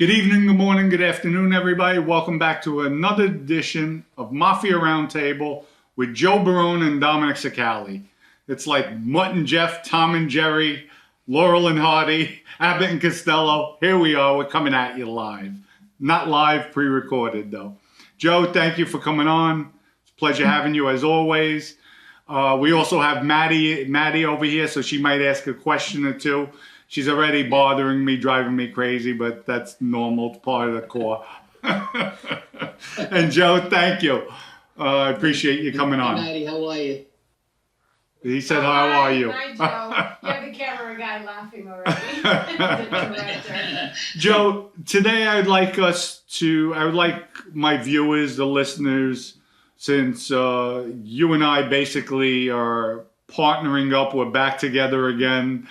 Good evening, good morning, good afternoon, everybody. Welcome back to another edition of Mafia Roundtable with Joe Barone and Dominic Cicali. It's like Mutt and Jeff, Tom and Jerry, Laurel and Hardy, Abbott and Costello. Here we are. We're coming at you live. Not live, pre-recorded, though. Joe, thank you for coming on. It's a pleasure having you, as always. We also have Maddie over here, so she might ask a question or two. She's already bothering me, driving me crazy, but that's normal. It's part of the core. And Joe, thank you. I appreciate you coming on. Maddie, how are you? He said, how are you? Hi, Joe. You're the camera guy laughing already. The director. Joe, today I would like my viewers, the listeners, since you and I basically are partnering up, we're back together again.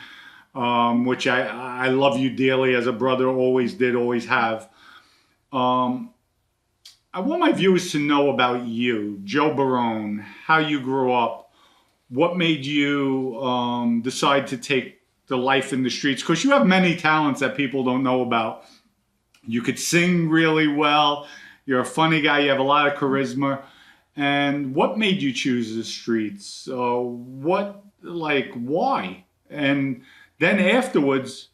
Which I love you dearly as a brother, always did, always have. I want my viewers to know about you, Joe Barone, how you grew up, what made you decide to take the life in the streets, because you have many talents that people don't know about. You could sing really well, you're a funny guy, you have a lot of charisma, and what made you choose the streets? Why? And then afterwards,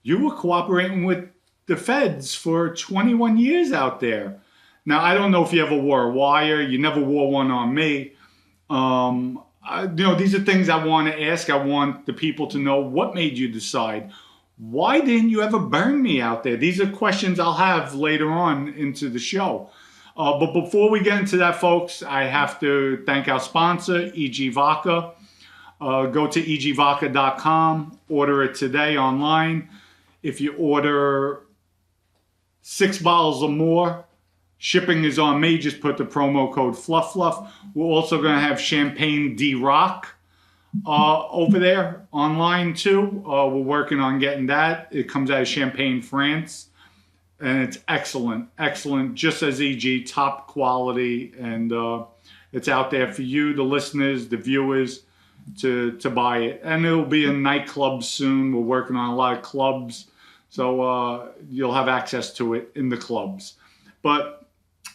you were cooperating with the feds for 21 years out there. Now, I don't know if you ever wore a wire. You never wore one on me. These are things I want to ask. I want the people to know what made you decide. Why didn't you ever burn me out there? These are questions I'll have later on into the show. But before we get into that, folks, I have to thank our sponsor, E.G. Vodka. Go to egvodka.com, order it today online. If you order 6 bottles or more, shipping is on me. Just put the promo code Fluff. We're also going to have Champagne D-Rock over there online too. We're working on getting that. It comes out of Champagne, France. And it's excellent, just as EG, top quality. And it's out there for you, the listeners, the viewers, to buy it. And it'll be in nightclubs soon. We're working on a lot of clubs, so you'll have access to it in the clubs. But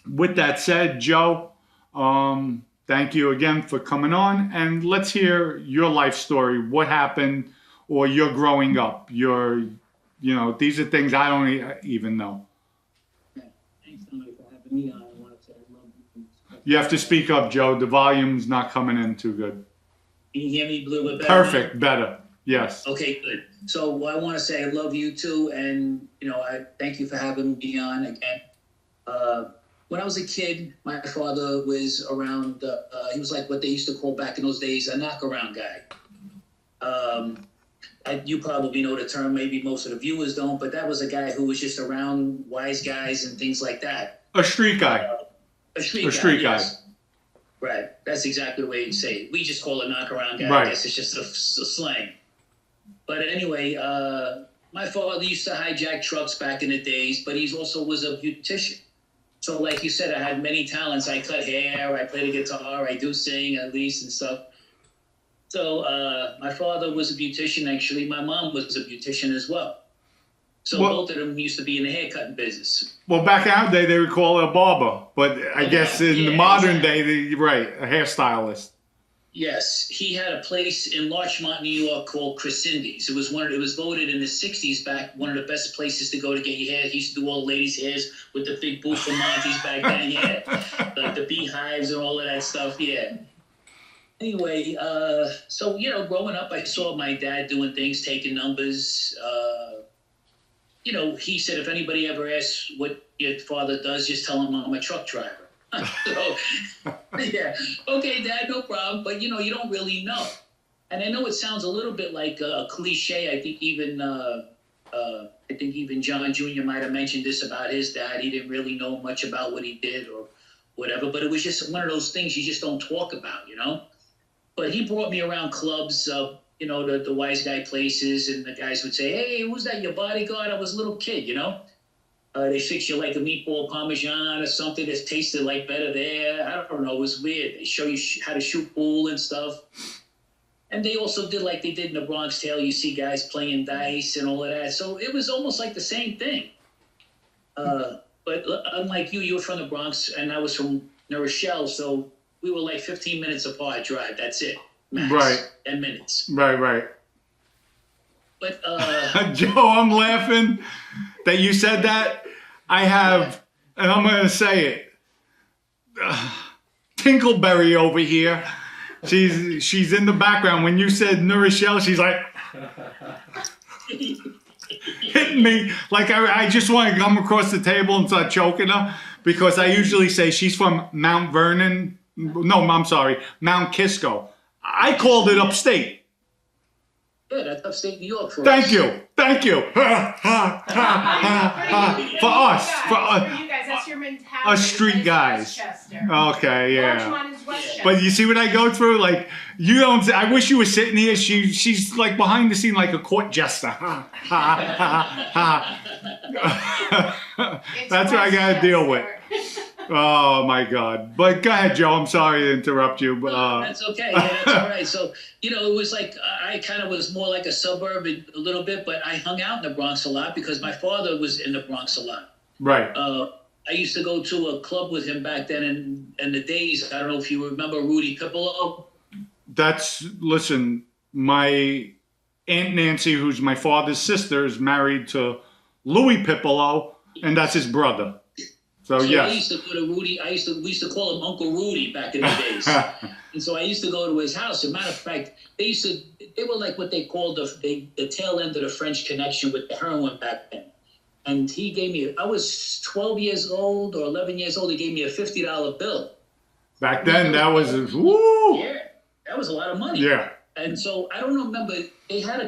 with that said, Joe, thank you again for coming on, and let's hear your life story. What happened, or your growing up, these are things I don't even know. Thanks, Dominic, for having me on. I want to say I love you. You have to speak up, Joe. The volume's not coming in too good. Can you hear me a little bit better? Perfect, better. Yes. Okay, good. So I want to say I love you too, and I thank you for having me on again. When I was a kid, my father was around. He was like what they used to call back in those days a knockaround guy. You probably know the term. Maybe most of the viewers don't, but that was a guy who was just around wise guys and things like that. A street guy. A street guy. Yes. Right. That's exactly the way you say it. We just call it knockaround guy. Right. I guess it's just a slang. But anyway, my father used to hijack trucks back in the days, but he also was a beautician. So like you said, I had many talents. I cut hair, I play the guitar, I do sing at least and stuff. So my father was a beautician, actually. My mom was a beautician as well. So both of them used to be in the haircutting business. Well, back in our day, they would call it a barber. But I guess in the modern day, a hairstylist. Yes. He had a place in Larchmont, New York called Crescendi's. It was voted in the 60s back one of the best places to go to get your hair. He used to do all the ladies' hairs with the big Buffamontes back then, like the beehives and all of that stuff, Anyway, so, growing up, I saw my dad doing things, taking numbers. He said, if anybody ever asks what your father does, just tell him I'm a truck driver. So, okay, Dad, no problem. But, you don't really know. And I know it sounds a little bit like a cliche. I think even John Jr. might have mentioned this about his dad. He didn't really know much about what he did or whatever. But it was just one of those things you just don't talk about, But he brought me around clubs, the wise guy places, and the guys would say, hey, who's that, your bodyguard? I was a little kid, They fix you like a meatball parmesan or something that tasted like better there. I don't know. It was weird. They show you how to shoot pool and stuff. And they also did like they did in the Bronx Tale. You see guys playing dice and all of that. So it was almost like the same thing. But unlike you were from the Bronx and I was from New Rochelle, so we were like 15 minutes apart drive. That's it. Max. Right. 10 minutes. Right. But Joe, I'm laughing that you said that. I have, and I'm going to say it. Tinkleberry over here. She's in the background. When you said New Rochelle, she's like hitting me like I just want to come across the table and start choking her because I usually say she's from Mount Vernon. No, I'm sorry, Mount Kisco. I called it upstate. Yeah, that's upstate New York for Thank us. you. For us. For you guys, that's your mentality. Us street guys. Westchester. Okay, yeah. Larchmont is Westchester. But you see what I go through? Like, you don't, I wish you were sitting here. She's like behind the scene like a court jester. That's what I got to deal with. Oh my God! But go ahead, Joe. I'm sorry to interrupt you. But that's okay. Yeah, that's all right. So it was like I kind of was more like a suburb a little bit, but I hung out in the Bronx a lot because my father was in the Bronx a lot. Right. I used to go to a club with him back then in the days. I don't know if you remember Rudy Pippolo. Listen, my Aunt Nancy, who's my father's sister, is married to Louis Pippolo, and that's his brother. So yes. I used to go to Rudy. We used to call him Uncle Rudy back in the days. And so I used to go to his house. As a matter of fact, they were like what they called the tail end of the French Connection with the heroin back then. And he gave me, I was 12 years old or 11 years old. He gave me a $50 bill. Back then, that was, woo! Yeah, that was a lot of money. Yeah. And so I don't remember, they had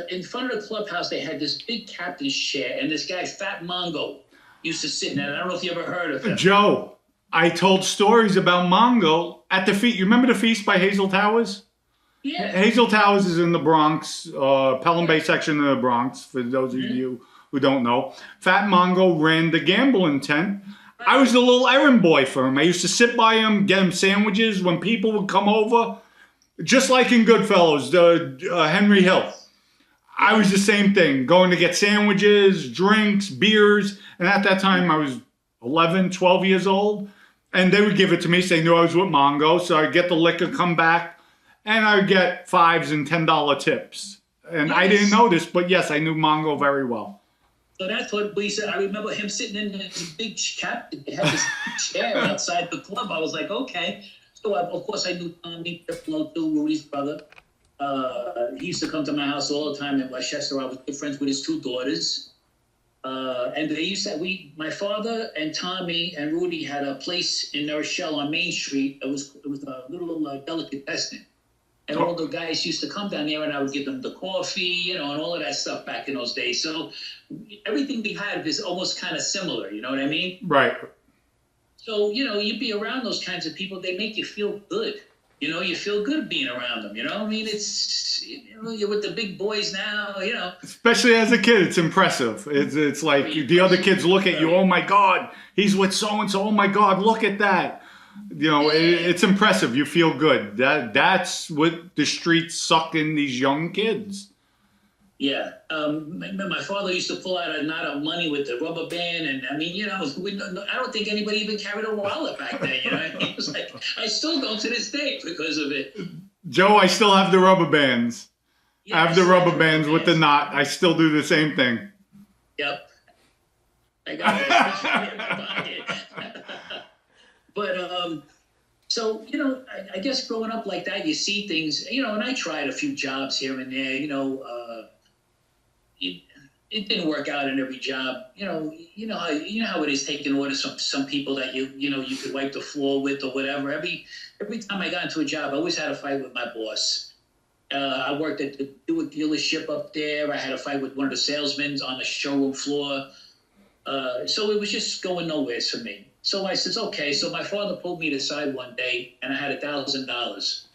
in front of the clubhouse, they had this big captain's chair, and this guy, Fat Mongo, used to sit in it. I don't know if you ever heard of him. Joe, I told stories about Mongo at the feast. You remember the feast by Hazel Towers? Yeah. Hazel Towers is in the Bronx, Pelham Bay section of the Bronx, for those of you who don't know. Fat Mongo ran the gambling tent. I was the little errand boy for him. I used to sit by him, get him sandwiches when people would come over. Just like in Goodfellas, Henry Hill. I was the same thing, going to get sandwiches, drinks, beers. And at that time, I was 11, 12 years old. And they would give it to me, so they knew I was with Mongo. So I'd get the liquor, come back, and I'd get $5 and $10 tips. And yes. I didn't know this, but yes, I knew Mongo very well. So that's what we said. I remember him sitting in this big captain. They had this chair outside the club. I was like, okay. So, of course, I knew Tommy Pippolo, too, Rudy's brother. He used to come to my house all the time in Westchester. I was good friends with his two daughters. And they used to, my father and Tommy and Rudy had a place in New Rochelle on Main Street. It was a little delicatessen. And all the guys used to come down there, and I would give them the coffee, and all of that stuff back in those days. So everything we had is almost kind of similar, you know what I mean? Right. So, you'd be around those kinds of people. They make you feel good. You feel good being around them, I mean, it's, you're with the big boys now, Especially as a kid, it's impressive. It's like the other kids look at you, oh my God, he's with so-and-so, oh my God, look at that. It's impressive. You feel good. That's what the streets suck in these young kids. Yeah. My father used to pull out a knot of money with the rubber band. And I mean, I don't think anybody even carried a wallet back then. It was like, I still don't to this day because of it. Joe, I still have the rubber bands. Yes, I have the rubber bands with the knot. I still do the same thing. Yep. I got it. But, so, I guess growing up like that, you see things, and I tried a few jobs here and there, it didn't work out in every job. You know how it is taking orders from some people that you could wipe the floor with or whatever. Every time I got into a job, I always had a fight with my boss. I worked at the dealership up there. I had a fight with one of the salesmen on the showroom floor. So it was just going nowhere for me. So I said, okay. So my father pulled me aside one day, and I had $1,000.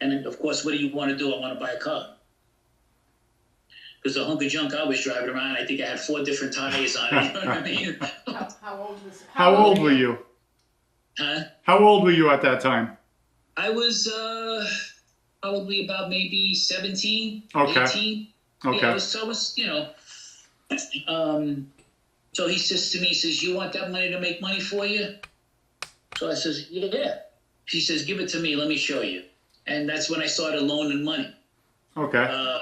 And then, of course, what do you want to do? I want to buy a car. Because the hunk of junk I was driving around, I think I had 4 different tires on it. You know what I mean? How old were you? Huh? How old were you at that time? I was probably about maybe 17, okay. 18. Okay. Yeah, I was, So he says to me, he says, "You want that money to make money for you?" So I says, "Yeah." He says, "Give it to me. Let me show you." And that's when I started loaning money. Okay.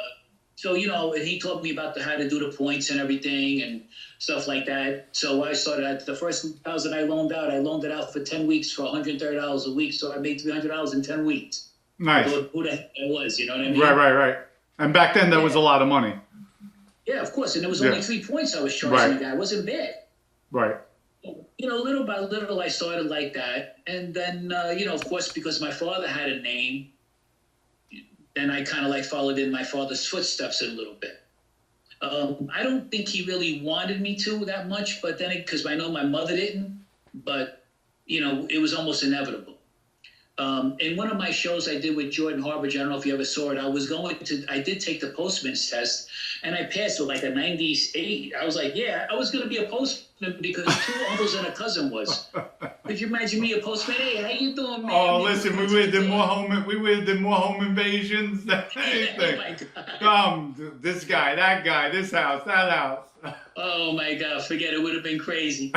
So, he taught me about how to do the points and everything and stuff like that. So I started at the first $1,000 I loaned it out for 10 weeks for $130 a week. So I made $300 in 10 weeks. Nice. Who the heck I was, you know what I mean? Right. And back then, that was a lot of money. Yeah, of course. And it was only 3 points I was charging the guy. It wasn't bad. Right. Little by little, I started like that. And then, of course, because my father had a name, then I kind of followed in my father's footsteps a little bit. I don't think he really wanted me to that much, but then because I know my mother didn't, but, it was almost inevitable. In one of my shows I did with Jordan Harbridge, I don't know if you ever saw it, I did take the postman's test, and I passed with a 98. I was like, yeah, I was going to be a postman because 2 uncles and a cousin was. Could you imagine me a postman? Hey, how you doing, man? Oh, listen, we would have done more home invasions than anything. This guy, that guy, this house, that house. Oh my God, forget it. Would have been crazy.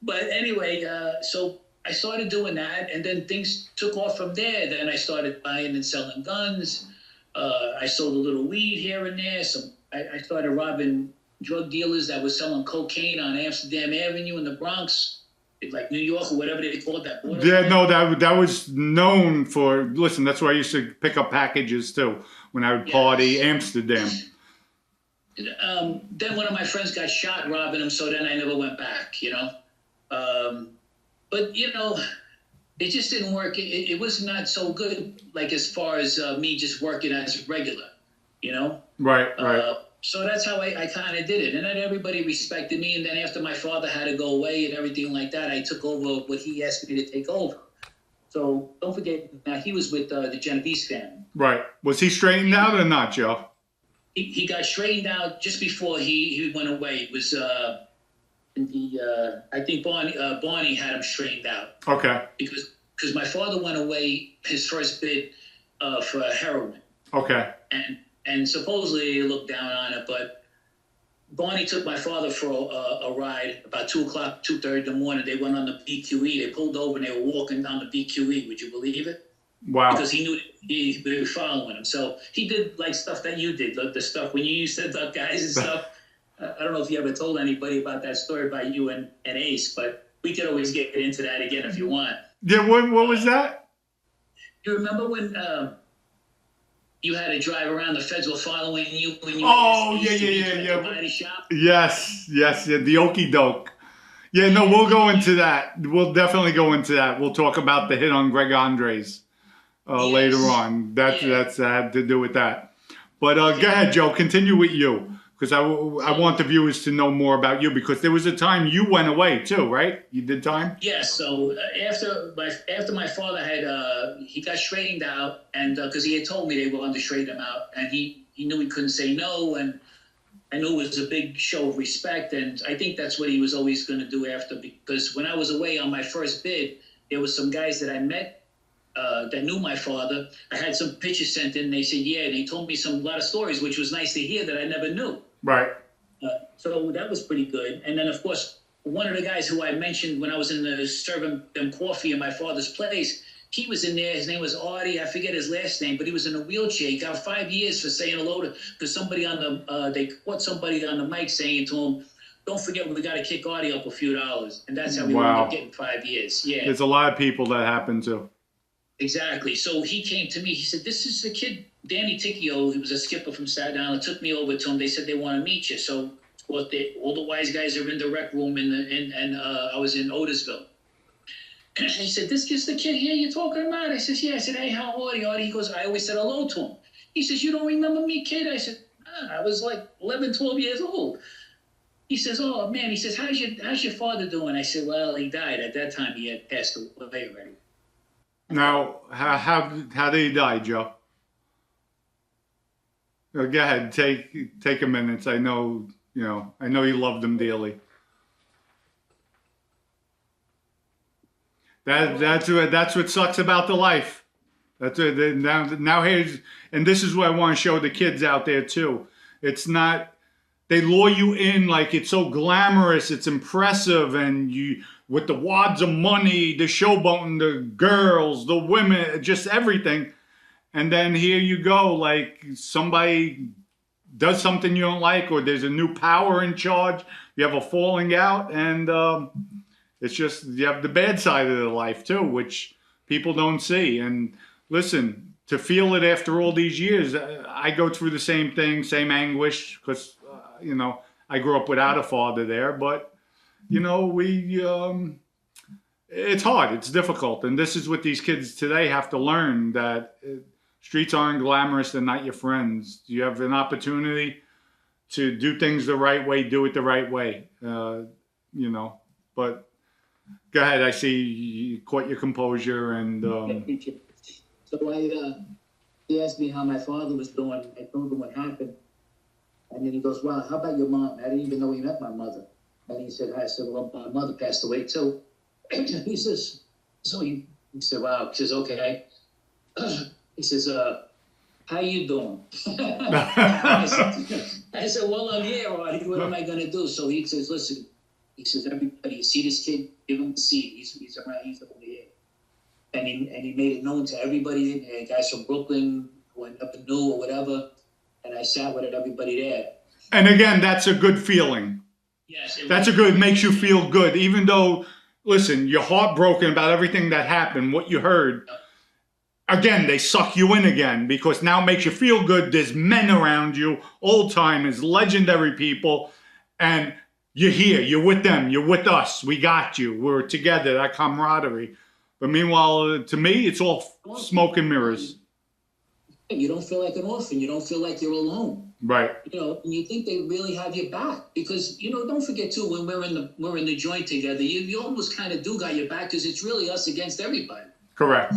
But anyway, so I started doing that, and then things took off from there. Then I started buying and selling guns. I sold a little weed here and there. I started robbing drug dealers that were selling cocaine on Amsterdam Avenue in the Bronx, like New York or whatever they called that. Yeah, no, that was known for. Listen, that's where I used to pick up packages too when I would party Amsterdam. Then one of my friends got shot robbing him, so then I never went back. But, it just didn't work. It was not so good, as far as me just working as regular, Right. So that's how I kind of did it. And then everybody respected me. And then after my father had to go away and everything like that, I took over what he asked me to take over. So don't forget, now he was with the Genovese family. Right. Was he straightened out or not, Joe? He got straightened out just before he went away. It was... I think Barney had him straightened out. Okay. Because my father went away his first bid for heroin. Okay. And supposedly they looked down on it, but Barney took my father for a ride about 2:00, 2:30 in the morning. They went on the BQE. They pulled over and they were walking down the BQE. Would you believe it? Wow. Because he knew they were following him. So he did stuff that you did, the stuff when you used to duck guys and stuff. I don't know if you ever told anybody about that story about you and Ace, but we could always get into that again if you want. Yeah, what was that? You remember when you had to drive around, the feds were following you when you yeah. Body shop? Yes, the okey doke. Yeah, no, we'll go into that. We'll definitely go into that. We'll talk about the hit on Greg Andres later on. That's had to do with that. But go ahead, Joe. Continue with you. Because I want the viewers to know more about you, because there was a time you went away too, right? You did time? Yes. So after my father had he got straightened out, and because he had told me they were going to straighten him out, and he knew he couldn't say no, and I knew it was a big show of respect, and I think that's what he was always going to do after. Because when I was away on my first bid, there was some guys that I met that knew my father. I had some pictures sent in. They said, yeah, they told me a lot of stories, which was nice to hear that I never knew. Right. So that was pretty good. And then, of course, one of the guys who I mentioned when I was in the serving them coffee in my father's place, he was in there. His name was Artie. I forget his last name, but he was in a wheelchair. He got 5 years for saying hello to, because somebody they caught somebody on the mic saying to him, don't forget, we got to kick Artie up a few dollars. And that's how we ended up getting 5 years. Yeah. There's a lot of people that happen to. Exactly. So he came to me. He said, this is the kid, Danny Ticchio. He was a skipper from Staten Island. Took me over to him. They said they want to meet you. So all the wise guys are in the rec room, and I was in Otisville. And he said, this is the kid here you're talking about? I said, yeah. I said, hey, how are you, Artie? He goes, I always said hello to him. He says, you don't remember me, kid? I said, I was like 11, 12 years old. He says, oh, man. He says, how's your father doing? I said, well, he died. At that time, he had passed away already. Now, how did he die, Joe? Go ahead, take a minute. I know you loved him dearly. That's what sucks about the life. That's what, now here's, and this is what I want to show the kids out there too. It's not they lure you in like it's so glamorous, it's impressive, and you with the wads of money, the showboating, the girls, the women, just everything. And then here you go, like somebody does something you don't like, or there's a new power in charge. You have a falling out, and it's just you have the bad side of the life too, which people don't see. And listen, to feel it after all these years, I go through the same thing, same anguish, because you know I grew up without a father there. But you know it's hard, it's difficult, and this is what these kids today have to learn, that streets aren't glamorous, they're not your friends. You have an opportunity to do things the right way, do it the right way. You know, but go ahead. I see you caught your composure, and so he asked me how my father was doing. I told him what happened, and then he goes, "Well, how about your mom? I didn't even know you met my mother." And he said, "I said, well, my mother passed away too." He says, "So he said, wow." He says, "Okay." He says, "How you doing?" I said, "Well, I'm here, Artie. What am I going to do?" So he says, "Listen," he says, "everybody, you see this kid? Give him a seat. He's around. He's over here." And he made it known to everybody, guys from Brooklyn, who up and new or whatever. And I sat with everybody there. And again, that's a good feeling. Yes. That's a good, makes you feel good. Even though, listen, you're heartbroken about everything that happened, what you heard. Again, they suck you in again, because now it makes you feel good. There's men around you, old timers, legendary people, and you're here. You're with them. You're with us. We got you. We're together. That camaraderie. But meanwhile, to me, it's all smoke and mirrors. You don't feel like an orphan. You don't feel like you're alone. Right. You know, and you think they really have your back, because don't forget too, when we're in the joint together, you almost kind of do got your back, because it's really us against everybody. Correct.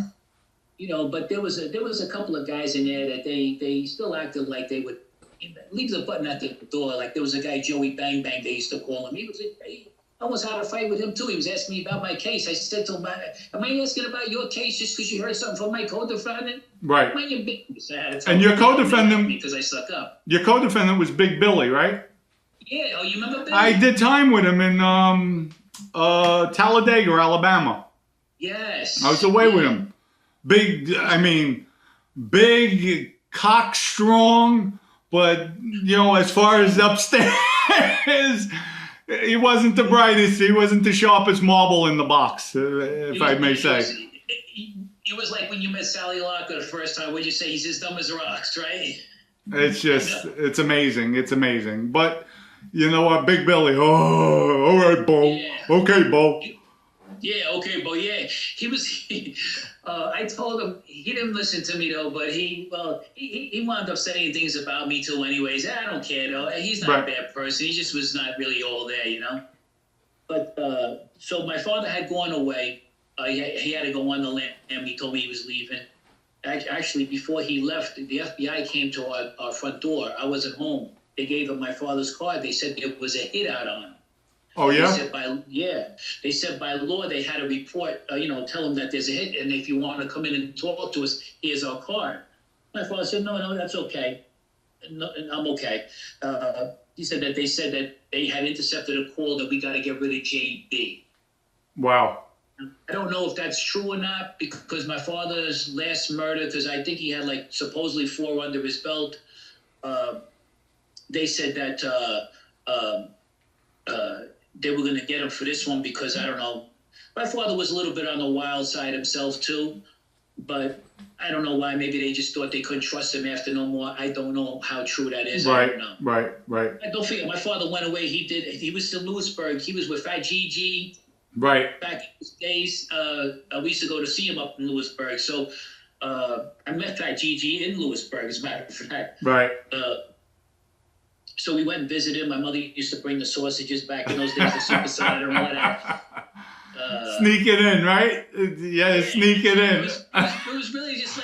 But there was a couple of guys in there that they still acted like they would leave the button at the door. Like there was a guy, Joey Bang Bang, they used to call him. He almost had a fight with him too. He was asking me about my case. I said to him, "Am I asking about your case just because you heard something from my co-defendant?" Right. Mind your business. And your co-defendant, because I stuck up. Your co-defendant was Big Billy, right? Yeah. Oh, you remember Billy? I did time with him in Talladega, Alabama. Yes. I was away with him. Big, cock strong, but as far as upstairs, he wasn't the brightest. He wasn't the sharpest marble in the box, if I may say. It was like when you met Sally Locker the first time. What'd you say? He's as dumb as rocks, right? It's just, it's amazing. It's amazing. But you know what, Big Billy? Oh, all right, Bo. Yeah. Okay, Bo. Yeah, okay, Bo. Yeah, he was. I told him, he didn't listen to me though, but he wound up saying things about me too. Anyways, I don't care though. He's not a bad person. He just was not really all there, But so my father had gone away. He had to go on the lam. He told me he was leaving. Actually, before he left, the FBI came to our front door. I wasn't home. They gave him my father's card. They said there was a hit out on him. Oh, yeah? They said by law they had to report, tell them that there's a hit, and if you want to come in and talk to us, here's our card. My father said, no, that's okay. No, I'm okay. He said that they had intercepted a call that we got to get rid of JB. Wow. I don't know if that's true or not, because my father's last murder, because I think he had supposedly 4 under his belt. They said that they were going to get him for this one because, I don't know. My father was a little bit on the wild side himself too, but I don't know why. Maybe they just thought they couldn't trust him after no more. I don't know how true that is. Right, I don't know. Right. I don't forget, my father went away. He was in Lewisburg. He was with Fat Gigi. Right. Back in his days, we used to go to see him up in Lewisburg. So I met Fat Gigi in Lewisburg, as a matter of fact. Right. So we went and visited him. My mother used to bring the sausages back in those days, the super salad and all that. Sneak it in, right? Yeah, sneak it in. It was really just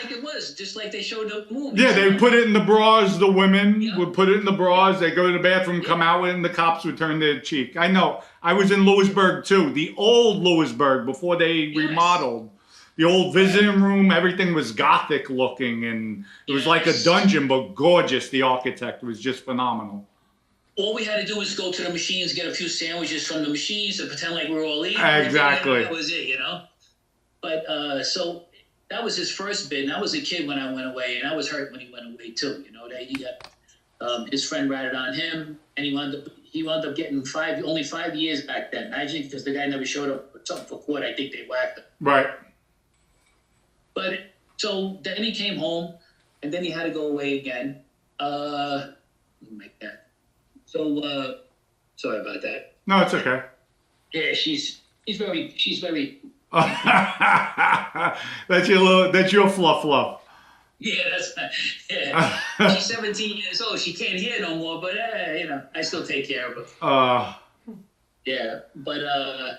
like they showed the movie. Yeah, they would put it in the bras. The women would put it in the bras. They go to the bathroom, come out, and the cops would turn their cheek. I know. I was in Lewisburg too, the old Lewisburg before they remodeled. The old visiting room, everything was Gothic looking, and it was like a dungeon, but gorgeous. The architect was just phenomenal. all we had to do was go to the machines, get a few sandwiches from the machines, and pretend like we were all eating. Exactly. That was it, you know. But so that was his first bid. And I was a kid when I went away, and I was hurt when he went away too. You know, that he got his friend ratted on him, and he wound up getting only 5 years back then. Imagine, because the guy never showed up with something for court. I think they whacked him. Right. But so then he came home, and then he had to go away again. Like that. So sorry about that. No, it's okay. Yeah, she's very. That's your fluff. Yeah, that's yeah. She's 17 years old. She can't hear no more, but you know, I still take care of her. Yeah, but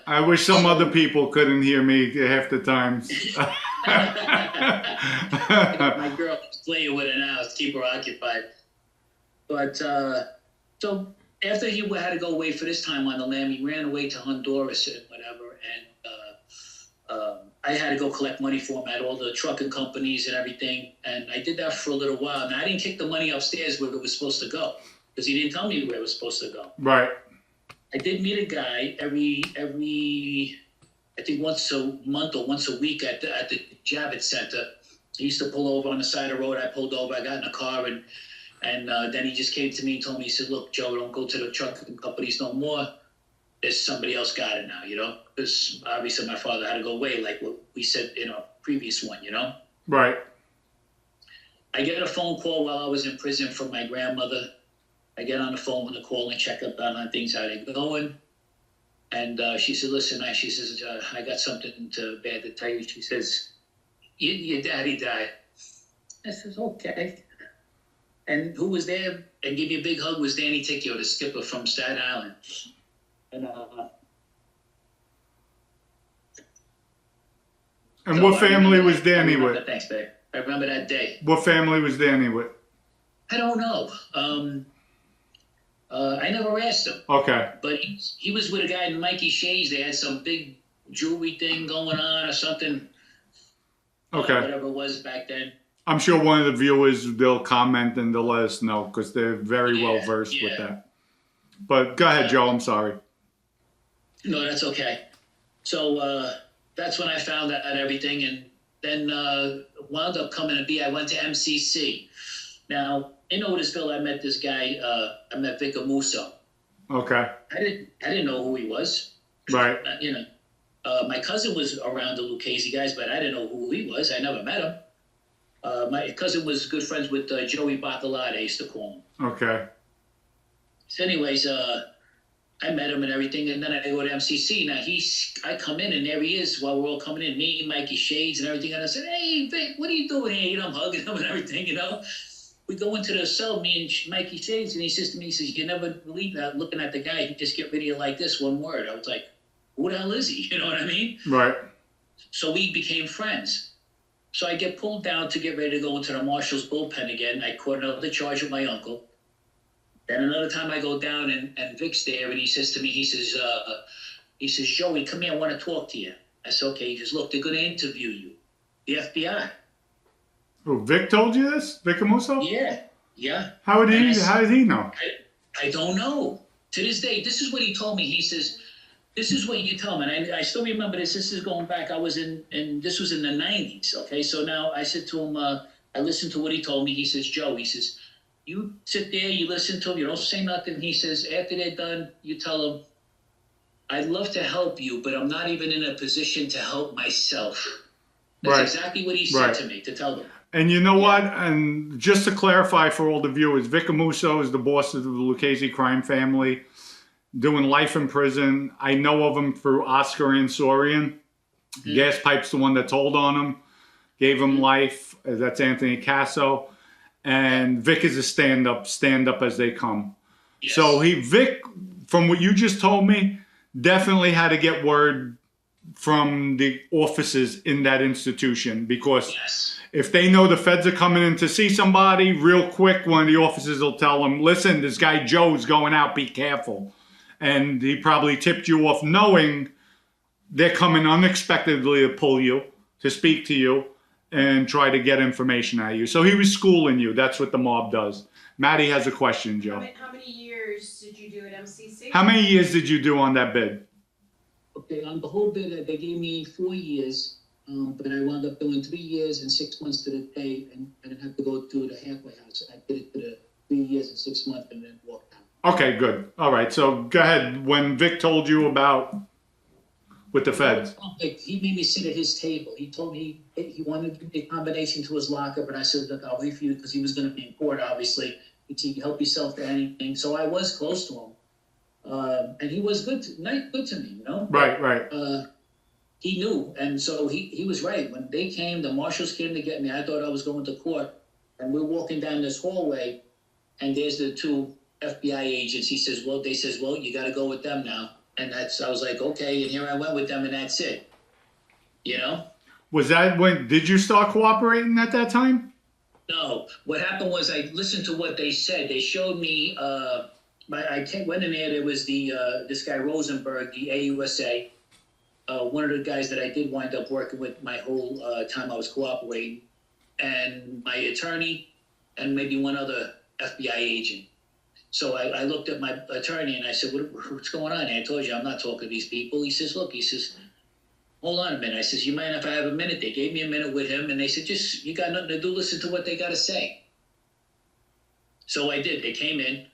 I wish some other people couldn't hear me half the times. My girl is playing with her now to keep her occupied. But so after he had to go away for this time on the lam, he ran away to Honduras and whatever, and I had to go collect money for him at all the trucking companies and everything, and I did that for a little while. Now I didn't kick the money upstairs where it was supposed to go because he didn't tell me where it was supposed to go. Right. I did meet a guy every I think once a month or once a week at the Javits Center. He used to pull over on the side of the road. I pulled over. I got in a car and then he just came to me and told me, he said, "Look, Joe, don't go to the trucking companies no more. There's somebody else got it now, you know?" Because obviously my father had to go away, like what we said in our previous one, you know? Right. I get a phone call while I was in prison from my grandmother. I get on the phone with the call and check up on things, how they're going. And she said, "Listen, she says, I got something bad to tell you." She says, your daddy died. I says, "Okay." And who was there and give you a big hug was Danny Ticchio, the skipper from Staten Island. And what family was Danny with? Thanks, babe. I remember that day. What family was Danny with? I don't know. I never asked him. Okay. But he was with a guy named Mikey Shades. They had some big jewelry thing going on or something. Okay. Whatever it was back then. I'm sure one of the viewers, they'll comment and they'll let us know because they're very well versed with that. But go ahead, Joe. I'm sorry. No, that's okay. So that's when I found out everything, and then wound up coming to be. I went to MCC. Now in Otisville, I met this guy. I met Vic Amuso. Okay. I didn't know who he was. Right. You know, my cousin was around the Lucchese guys, but I didn't know who he was. I never met him. My cousin was good friends with Joey Bacalata, I used to call him. Okay. So anyways, I met him and everything, and then I go to MCC. Now I come in, and there he is while we're all coming in, me and Mikey Shades and everything. And I said, "Hey, Vic, what are you doing here?" You know, I'm hugging him and everything, you know. We go into the cell, me and Mikey Shades, and he says to me, he says, "You never believe that, looking at the guy, he just get rid of you like this, one word." I was like, "Who the hell is he?" You know what I mean? Right. So we became friends. So I get pulled down to get ready to go into the marshal's bullpen again. I caught another charge with my uncle. Then another time I go down and Vic's there, and he says to me, he says, "Joey, come here, I want to talk to you." I said, "Okay." He goes, "Look, they're going to interview you. The FBI. Oh, Vic told you this? Vic Amuso? Yeah. How did he know? I don't know. To this day, this is what he told me. He says, "This is what you tell me." And I still remember this. This is going back. I was this was in the 90s. Okay. So now I said to him, I listened to what he told me. He says, "Joe," he says, "you sit there, you listen to them, you don't say nothing." He says, "After they're done, you tell them, I'd love to help you, but I'm not even in a position to help myself." That's exactly what he said to me, to tell them. And you know what? And just to clarify for all the viewers, Vic Amuso is the boss of the Lucchese crime family, doing life in prison. I know of him through Oscar Ansorian. Gas Pipe's the one that told on him, gave him life. That's Anthony Casso. And Vic is a stand-up as they come. Yes. So Vic, from what you just told me, definitely had to get word from the officers in that institution, because if they know the feds are coming in to see somebody, real quick, one of the officers will tell them, "Listen, this guy Joe's going out, be careful." And he probably tipped you off knowing they're coming unexpectedly to pull you, to speak to you, and try to get information out of you. So he was schooling you. That's what the mob does. Maddie has a question, Joe. How many years did you do at MCC? How many years did you do on that bid? Okay, on the whole bid, they gave me 4 years, but I wound up doing 3 years and 6 months to the day, and I didn't have to go to the halfway house. I did it to the 3 years and 6 months and then walked out. Okay, good. All right, so go ahead. When Vic told you about with the feds. He made me sit at his table. He told me he wanted to make a combination to his locker, but I said, look, I'll wait for you because he was going to be in court, obviously. He said, help yourself to anything. So I was close to him. And he was good to me, you know? Right. He knew, and so he was right. When they came, the marshals came to get me. I thought I was going to court, and we're walking down this hallway, and there's the 2 FBI agents. They says, well, you got to go with them now. And I was like, okay, and here I went with them, and that's it. You know? Was that when, did you start cooperating at that time? No. What happened was I listened to what they said. They showed me, I went in there was this guy Rosenberg, the AUSA, one of the guys that I did wind up working with my whole time I was cooperating, and my attorney, and maybe one other FBI agent. So I looked at my attorney and I said, what's going on? I told you I'm not talking to these people. He says, hold on a minute. I says, you mind if I have a minute? They gave me a minute with him, and they said, you got nothing to do, listen to what they got to say. So I did. They came in,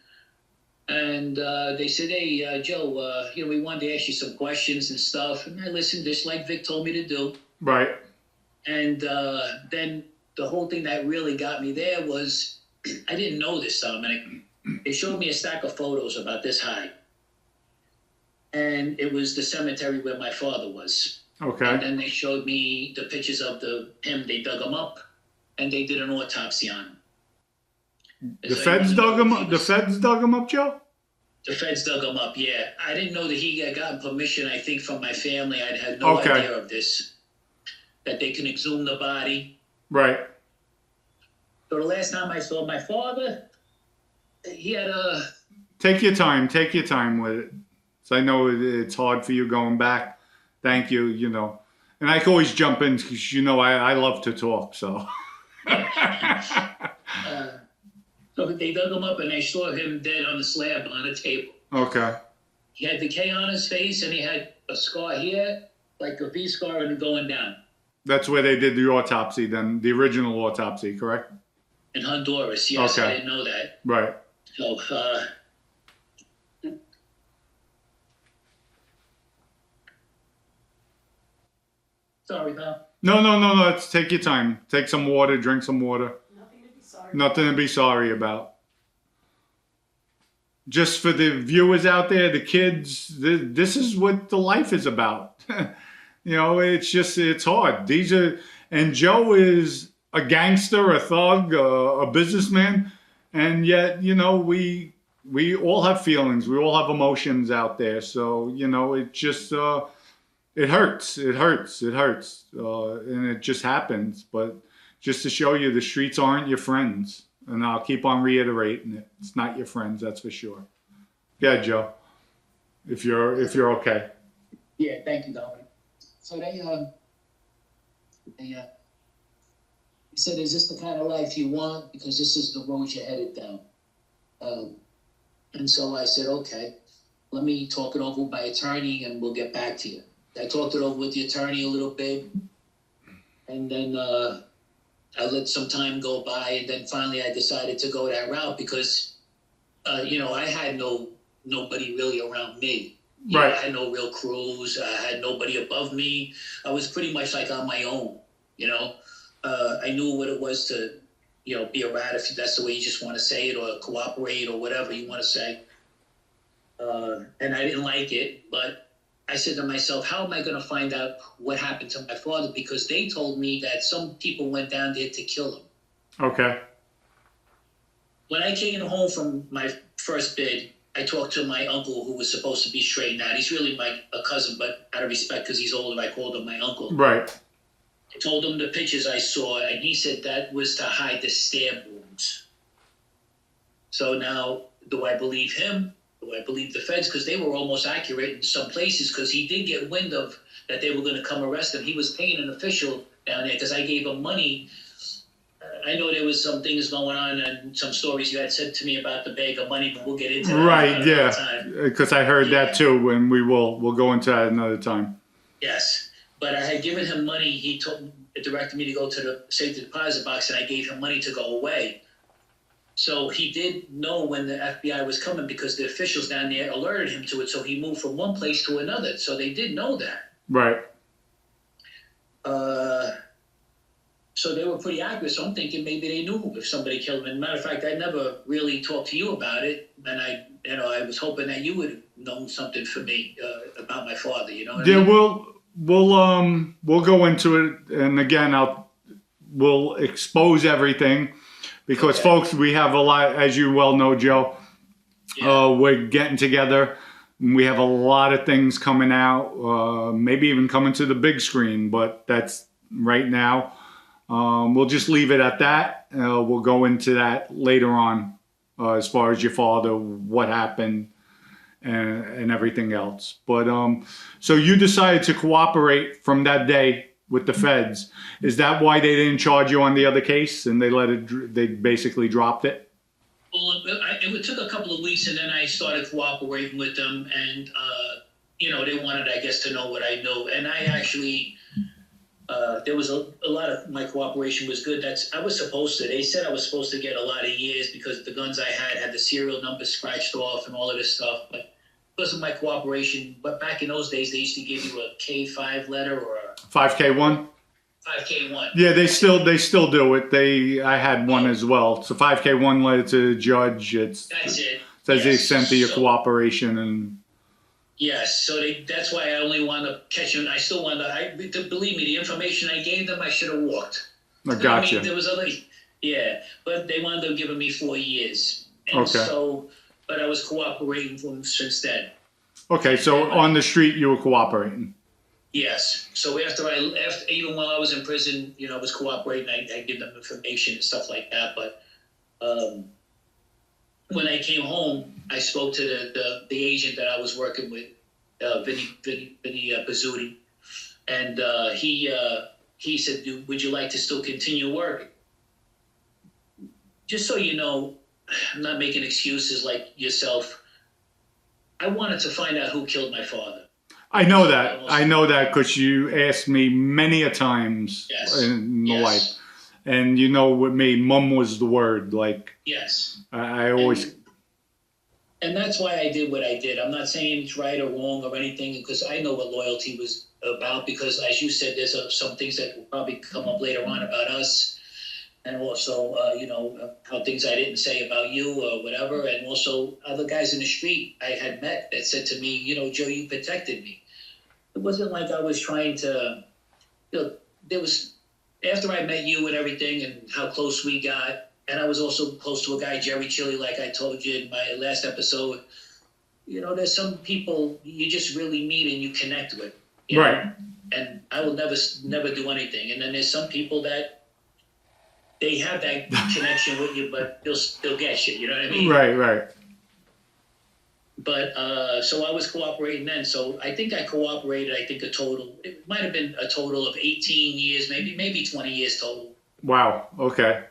and they said, hey, Joe, we wanted to ask you some questions and stuff. And I listened, just like Vic told me to do. Right. And then the whole thing that really got me there was, I didn't know this, Dominic. They showed me a stack of photos about this high. And it was the cemetery where my father was. Okay. And then they showed me the pictures of him. They dug him up, and they did an autopsy on him. The feds dug him up? The feds dug him up, Joe? The feds dug him up, yeah. I didn't know that he had gotten permission, I think, from my family. I had no idea of this. That they can exhume the body. Right. So the last time I saw my father, he had a... Take your time with it. So I know it's hard for you going back. Thank you, And I can always jump in because, I love to talk, so. So they dug him up and they saw him dead on the slab on a table. Okay. He had the K on his face and he had a scar here, like a V scar and going down. That's where they did the autopsy then, the original autopsy, correct? In Honduras, yes. Okay. I didn't know that. Right. So, sorry, pal. No. Take your time. Take some water, drink some water. Nothing to be sorry about. Just for the viewers out there, the kids, this is what the life is about. It's hard. And Joe is a gangster, a thug, a businessman, and yet, we all have feelings. We all have emotions out there. So, it just, it hurts. And it just happens. But just to show you, the streets aren't your friends. And I'll keep on reiterating it. It's not your friends, that's for sure. Yeah, Joe. If you're okay. Yeah, thank you, Dominic. So they said, is this the kind of life you want? Because this is the road you're headed down. And so I said, okay, let me talk it over with my attorney and we'll get back to you. I talked it over with the attorney a little bit. And then I let some time go by. And then finally I decided to go that route because, I had nobody really around me. Right. I had no real crews. I had nobody above me. I was pretty much like on my own, I knew what it was to, be a rat, if that's the way you just want to say it, or cooperate, or whatever you want to say. And I didn't like it, but I said to myself, how am I going to find out what happened to my father? Because they told me that some people went down there to kill him. Okay. When I came home from my first bid, I talked to my uncle who was supposed to be straightened out. He's really a cousin, but out of respect because he's older, I called him my uncle. Right. I told him the pictures I saw, and he said that was to hide the stab wounds. So now, do I believe him? Do I believe the feds? Because they were almost accurate in some places, because he did get wind of that they were going to come arrest him. He was paying an official down there because I gave him money. I know there was some things going on and some stories you had said to me about the bag of money, but we'll get into that Right, another yeah, time. because I heard that too, and we'll go into that another time. Yes, but I had given him money. He directed me to go to the safety deposit box, and I gave him money to go away. So he did know when the FBI was coming because the officials down there alerted him to it. So he moved from one place to another. So they did know that. Right. So they were pretty accurate. So I'm thinking maybe they knew if somebody killed him. And matter of fact, I never really talked to you about it, and I was hoping that you would have known something for me about my father. You know what I mean? We'll go into it, and again, we'll expose everything because, folks, we have a lot, as you well know, Joe. Yeah. We're getting together. We have a lot of things coming out, maybe even coming to the big screen, but that's right now. We'll just leave it at that. We'll go into that later on, as far as your father, what happened, and everything else. But so you decided to cooperate from that day with the feds. Is that why they didn't charge you on the other case and they basically dropped it? Well, it took a couple of weeks, and then I started cooperating with them, and they wanted, I guess, to know what I know, and I actually. There was a lot of my cooperation was good. They said I was supposed to get a lot of years because the guns I had the serial number scratched off and all of this stuff. But because of my cooperation, but back in those days, they used to give you a K5 letter or a 5K1. 5K1. Yeah, they still do it. I had one as well. So 5K1 letter to the judge. That's it. Says the extent of your cooperation and. Yes, so that's why I only wound up catching. I still wound up. Believe me, the information I gave them, I should have walked. I gotcha. I mean, there was but they wound up giving me 4 years, and but I was cooperating with them since then. Okay, so on the street you were cooperating. Yes. So after even while I was in prison, I was cooperating. I give them information and stuff like that. But when I came home, I spoke to the agent that I was working with, Vinny Pizzuti, and he said, "Would you like to still continue working?" Just so you know, I'm not making excuses like yourself. I wanted to find out who killed my father. I know that because you asked me many a times in my life. And with me, mom was the word. Like, yes. I always. And that's why I did what I did. I'm not saying it's right or wrong or anything, because I know what loyalty was about. Because, as you said, there's some things that will probably come up later on about us. And also, how things I didn't say about you or whatever. And also other guys in the street I had met that said to me, Joe, you protected me. It wasn't like I was trying to, there was, after I met you and everything and how close we got, and I was also close to a guy, Jerry Chili, like I told you in my last episode, there's some people you just really meet and you connect with. Right. Know? And I will never do anything. And then there's some people that they have that connection with you, but they'll get you. You know what I mean? Right. But so I was cooperating then. So I think I cooperated. It might have been a total of 18 years, maybe 20 years total. Wow. Okay.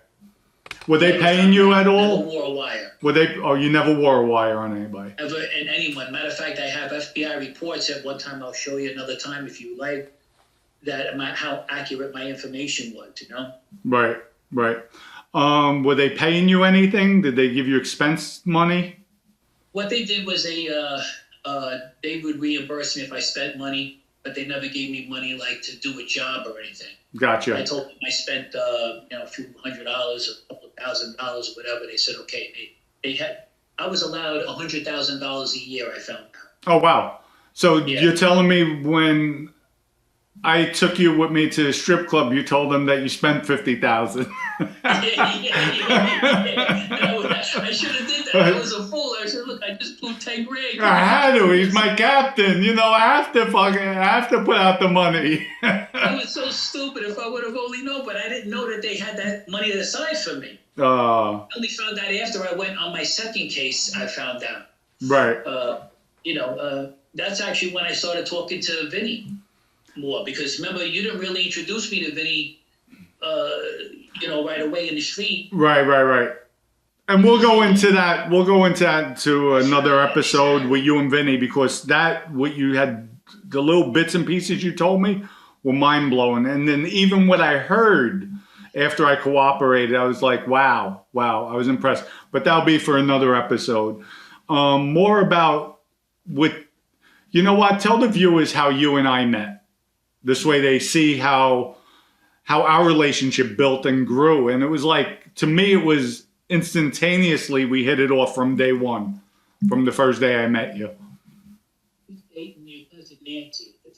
Were they paying you at all? Never wore a wire. Were they? Oh, you never wore a wire on anybody. Ever and anyone. Matter of fact, I have FBI reports at one time. I'll show you another time if you like. How accurate my information was. Right. Were they paying you anything? Did they give you expense money? What they did was they would reimburse me if I spent money, but they never gave me money like to do a job or anything. Gotcha. I told them I spent a few $100, a couple of $1,000 or whatever. They said okay. I was allowed $100,000 a year. I found out. Oh wow! So you're telling me when I took you with me to the strip club, you told them that you spent $50,000. I should have did that. I was a fool. I said, look, I just blew 10 grand. I had to. He's my captain. I have to put out the money. I was so stupid. If I would have only known, but I didn't know that they had that money aside for me. I only found out after I went on my second case. I found out. Right. That's actually when I started talking to Vinny more, because remember, you didn't really introduce me to Vinny. right away in the street. Right. And we'll go into that. We'll go into that to another episode with you and Vinny, because what you had, the little bits and pieces you told me were mind blowing. And then even what I heard after I cooperated, I was like, wow, I was impressed. But that'll be for another episode. More about you know what? Tell the viewers how you and I met. This way they see how our relationship built and grew. And it was like, to me, it was instantaneously we hit it off from day one, from the first day I met you.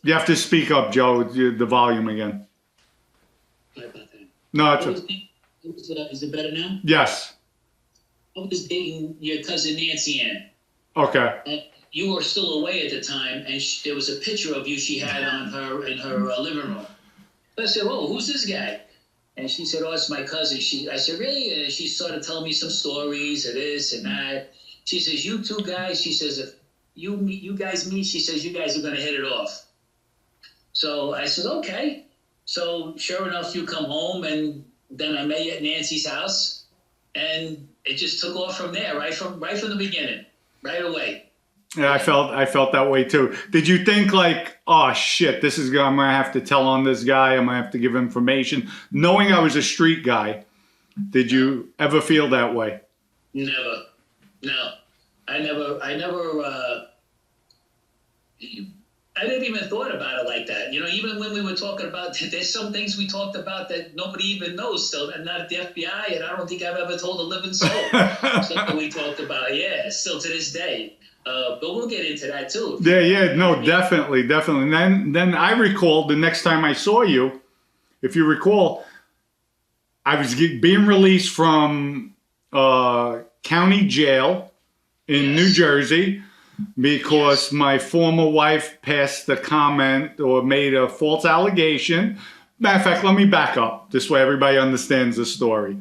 You have to speak up, Joe, the volume again. Sorry about that. No, Is it better now? Yes. I was dating your cousin Nancy Ann. Okay. And you were still away at the time, and there was a picture of you she had on her in her living room. I said, "Oh, who's this guy?" And she said, "Oh, it's my cousin." I said, "Really?" And she started telling me some stories of this and that. She says, "You two guys," she says, "if you guys meet," she says, "you guys are going to hit it off." So I said, "Okay." So sure enough, you come home, and then I met you at Nancy's house, and it just took off from there, right from the beginning, right away. Yeah, I felt that way too. Did you think like, oh shit, I'm gonna have to tell on this guy, I'm gonna have to give information? Knowing I was a street guy, did you ever feel that way? Never. No. I didn't even thought about it like that. Even when we were talking about, there's some things we talked about that nobody even knows still, and not at the FBI, and I don't think I've ever told a living soul. Something we talked about, still to this day. But we'll get into that too. Yeah, no, definitely. And then I recall the next time I saw you, if you recall, I was being released from county jail in New Jersey because my former wife passed the comment or made a false allegation. Matter of fact, let me back up. This way everybody understands the story.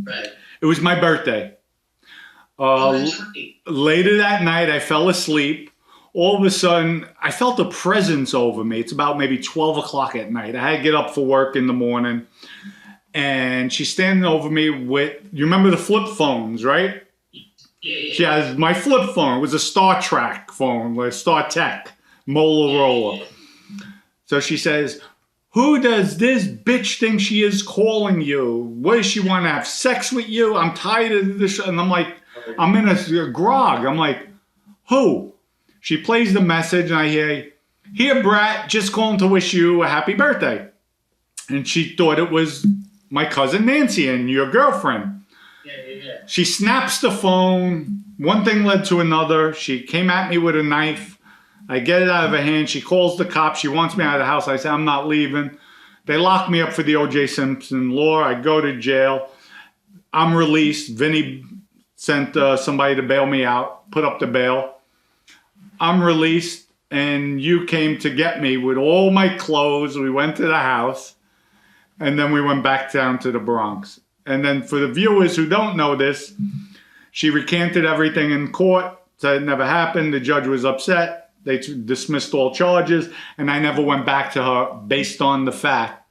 Right. It was my birthday. Later that night, I fell asleep. All of a sudden, I felt a presence over me. It's about maybe 12 o'clock at night. I had to get up for work in the morning. And she's standing over me with, you remember the flip phones, right? Yeah. She has my flip phone. It was a Star Trek phone, like Star Tech, Motorola. Yeah. So she says, "Who does this bitch think she is calling you? What does she want to have sex with you? I'm tired of this." And I'm like, I'm in a grog. I'm like, "Who?" She plays the message and I hear, "Here, brat, just calling to wish you a happy birthday." And she thought it was my cousin Nancy and your girlfriend. Yeah. She snaps the phone. One thing led to another. She came at me with a knife. I get it out of her hand. She calls the cops. She wants me out of the house. I say, "I'm not leaving." They lock me up for the O.J. Simpson law. I go to jail. I'm released. Vinny sent somebody to bail me out, put up the bail. I'm released, and you came to get me with all my clothes. We went to the house, and then we went back down to the Bronx. And then for the viewers who don't know this, she recanted everything in court, said it never happened. The judge was upset. They dismissed all charges, and I never went back to her based on the fact,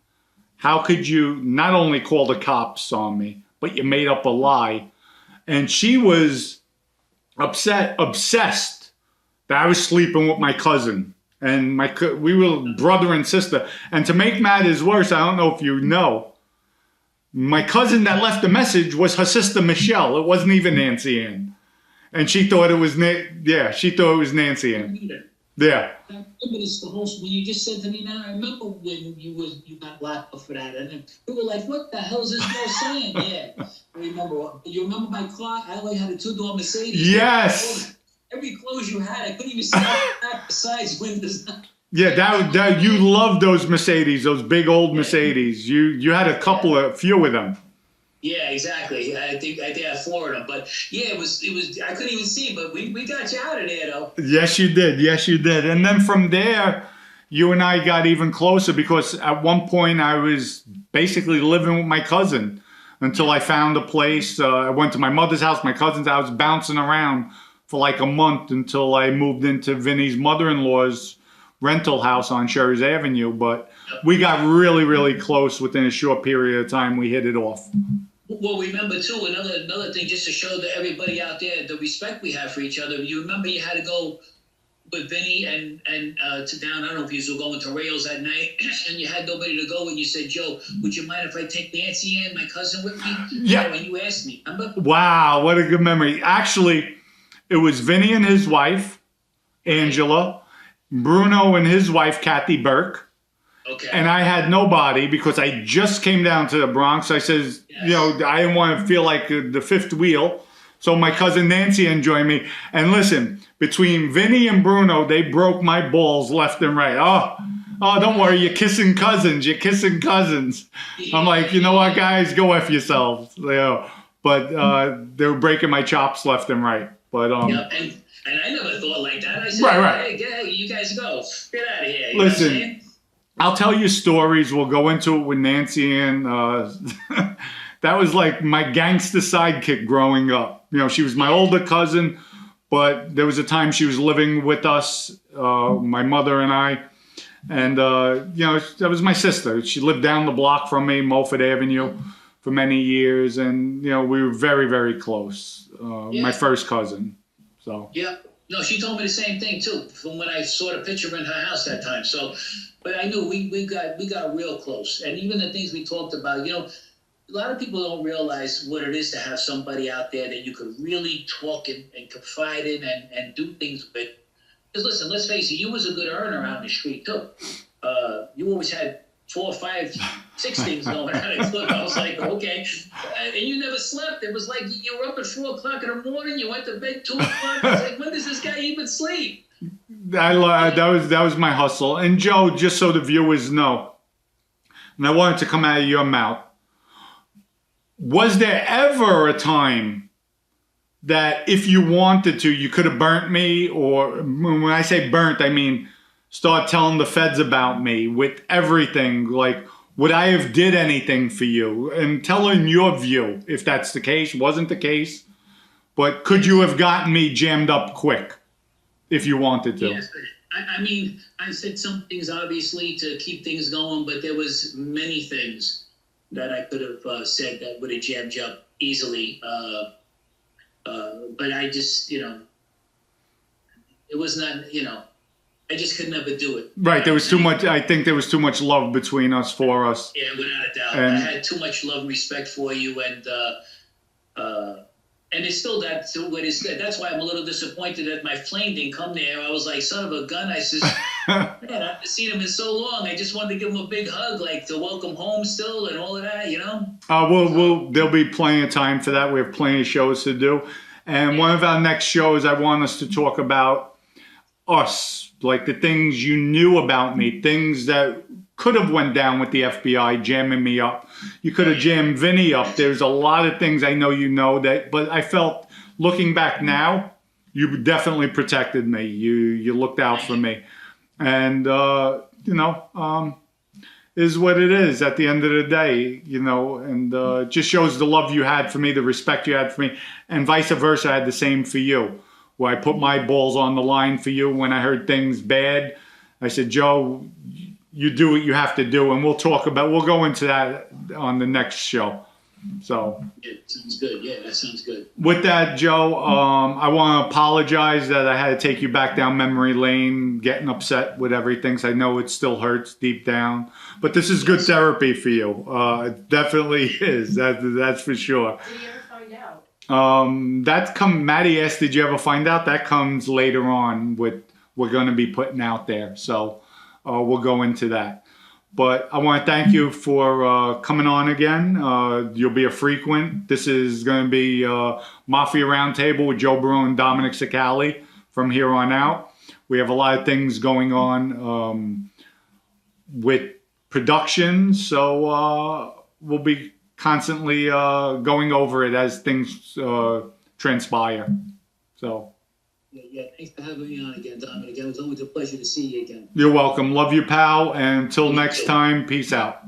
how could you not only call the cops on me, but you made up a lie? And she was obsessed that I was sleeping with my cousin. And we were brother and sister. And to make matters worse, I don't know if you know, my cousin that left the message was her sister Michelle. It wasn't even Nancy Ann. And she thought it was Nancy Ann. Yeah. I remember this the whole when you just said to me now. I remember when you got locked up for that, and we were like, "What the hell is this girl saying?" Yeah. I remember. You remember my car? I only had a 2-door Mercedes. Yes. Every clothes you had, I couldn't even see that besides windows. Yeah, that you loved those Mercedes, those big old Mercedes. You had a few of them. Yeah, exactly. I think I had 4 of them, but yeah, it was. I couldn't even see, but we got you out of there though. Yes, you did. And then from there, you and I got even closer because at one point I was basically living with my cousin until I found a place. I went to my mother's house, my cousin's house, bouncing around for like a month until I moved into Vinny's mother-in-law's rental house on Sherry's Avenue, but we got really, really close within a short period of time. We hit it off. Well, remember too, another thing, just to show that everybody out there the respect we have for each other. You remember you had to go with Vinny and to down. I don't know if you were going to Rails at night, and you had nobody to go. And you said, "Joe, would you mind if I take Nancy and my cousin with me?" Yeah. And you asked me, remember? Wow, what a good memory. Actually, it was Vinny and his wife, Angela, Bruno and his wife, Kathy Burke. Okay. And I had nobody because I just came down to the Bronx. I says, Yes. you know, I didn't want to feel like the fifth wheel. So my cousin Nancy joined me. And listen, between Vinny and Bruno, they broke my balls left and right. Oh, don't worry, you're kissing cousins. You're kissing cousins. I'm like, you know what, guys, go F yourselves. You know, but they were breaking my chops left and right. But Yeah, and I never thought like that. I said, Right. Hey, you guys go. Get out of here. You know what I'm listen, saying? I'll tell you stories. We'll go into it with Nancy and that was like my gangster sidekick growing up. You know, she was my older cousin, but there was a time she was living with us, my mother and I. And, you know, that was my sister. She lived down the block from me, Mulford Avenue, for many years. And, you know, we were very, very close. My first cousin. So. Yeah. No, she told me the same thing too. From when I saw the picture in her house that time. So, but I knew we got real close. And even the things we talked about, you know, a lot of people don't realize what it is to have somebody out there that you could really talk and confide in and do things with. Because listen, let's face it, you was a good earner out in the street too. You always had 4, 5, 6 things going on at Clip. I was like, okay. And you never slept. It was like you were up at 4 o'clock in the morning. You went to bed 2 o'clock. I was like, when does this guy even sleep? That was my hustle. And Joe, just so the viewers know, and I want it to come out of your mouth, was there ever a time that if you wanted to, you could have burnt me? Or when I say burnt, I mean start telling the feds about me with everything. Like, would I have did anything for you? And tell in your view if that's the case, wasn't the case. But could you have gotten me jammed up quick if you wanted to? Yes. I mean, I said some things obviously to keep things going, but there was many things that I could have said that would have jammed you up easily. But I just, you know, it was not, you know, I just could never do it. Right, there was too much. I think there was too much love between us, for us. Yeah, without a doubt. And I had too much love and respect for you, and it's still that. So what is that? That's why I'm a little disappointed that my plane didn't come there. I was like, son of a gun. I says, man, I haven't seen him in so long. I just wanted to give him a big hug, like to welcome home still, and all of that, you know. There'll be plenty of time for that. We have plenty of shows to do, and one of our next shows, I want us to talk about us, like the things you knew about me, things that could have went down with the FBI jamming me up. You could have jammed Vinny up. There's a lot of things I know you know that, but I felt looking back now, you definitely protected me. You looked out for me, and you know, is what it is at the end of the day, you know, and it just shows the love you had for me, the respect you had for me, and vice versa. I had the same for you, where I put my balls on the line for you when I heard things bad. I said, Joe, you do what you have to do, and we'll go into that on the next show. So Yeah, sounds good. Yeah, that sounds good. with that, Joe, I want to apologize that I had to take you back down memory lane, getting upset with everything. So I know it still hurts deep down, but this is good therapy for you. It definitely is. That's for sure. Did you ever find out? Maddie asked, did you ever find out? That comes later on with we're going to be putting out there. So we'll go into that. But I want to thank you for coming on again. You'll be a frequent. This is going to be Mafia Roundtable with Joe Barone and Dominic Cicali from here on out. We have a lot of things going on with production, so we'll be constantly going over it as things transpire. So. Yeah, thanks for having me on again, Dominic. It was always a pleasure to see you again. You're welcome. Love you, pal. And until next time, peace out.